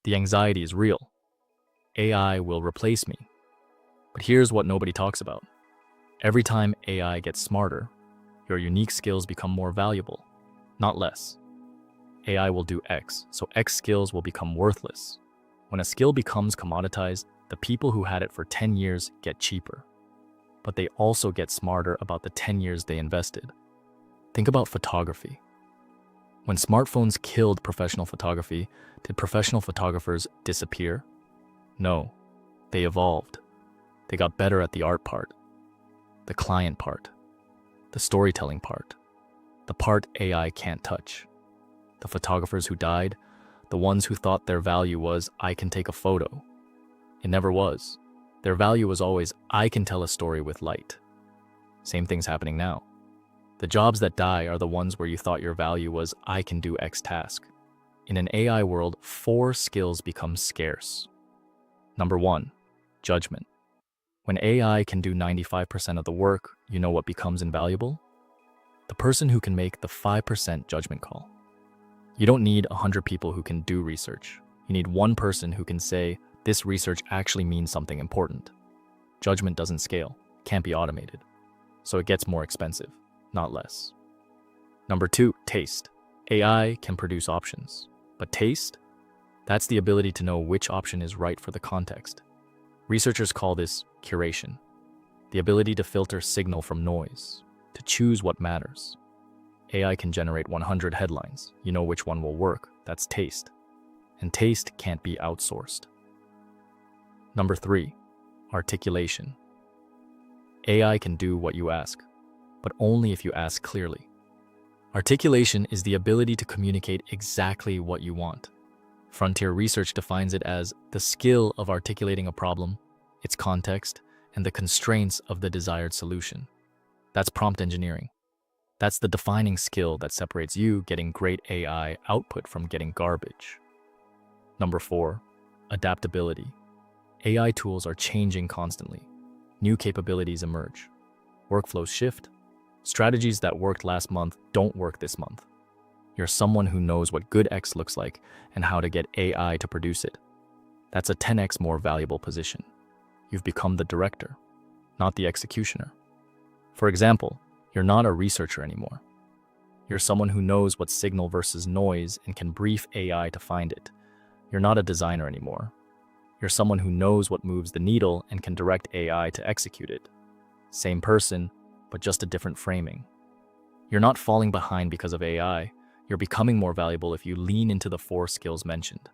The anxiety is real. AI will replace me. But here's what nobody talks about. Every time AI gets smarter, your unique skills become more valuable, not less. AI will do X, so X skills will become worthless. When a skill becomes commoditized, the people who had it for 10 years get cheaper. But they also get smarter about the 10 years they invested. Think about photography. When smartphones killed professional photography, did professional photographers disappear? No, they evolved. They got better at the art part, the client part, the storytelling part, the part AI can't touch. The photographers who died, the ones who thought their value was, I can take a photo. It never was. Their value was always, I can tell a story with light. Same thing's happening now. The jobs that die are the ones where you thought your value was, I can do X task. In an AI world, 4 skills become scarce. Number 1, judgment. When AI can do 95% of the work, you know what becomes invaluable? The person who can make the 5% judgment call. You don't need 100 people who can do research. You need one person who can say, this research actually means something important. Judgment doesn't scale, can't be automated. So it gets more expensive, not less. Number 2, taste. AI can produce options, but taste? That's the ability to know which option is right for the context. Researchers call this curation, the ability to filter signal from noise, to choose what matters. AI can generate 100 headlines. You know which one will work. That's taste. And taste can't be outsourced. Number 3, articulation. AI can do what you ask, but only if you ask clearly. Articulation is the ability to communicate exactly what you want. Frontier research defines it as the skill of articulating a problem, its context, and the constraints of the desired solution. That's prompt engineering. That's the defining skill that separates you getting great AI output from getting garbage. Number 4, adaptability. AI tools are changing constantly. New capabilities emerge. Workflows shift. Strategies that worked last month don't work this month. You're someone who knows what good X looks like and how to get AI to produce it. That's a 10x more valuable position. You've become the director, not the executioner. For example, you're not a researcher anymore. You're someone who knows what signal versus noise and can brief AI to find it. You're not a designer anymore. You're someone who knows what moves the needle and can direct AI to execute it. Same person, but just a different framing. You're not falling behind because of AI. You're becoming more valuable if you lean into the 4 skills mentioned.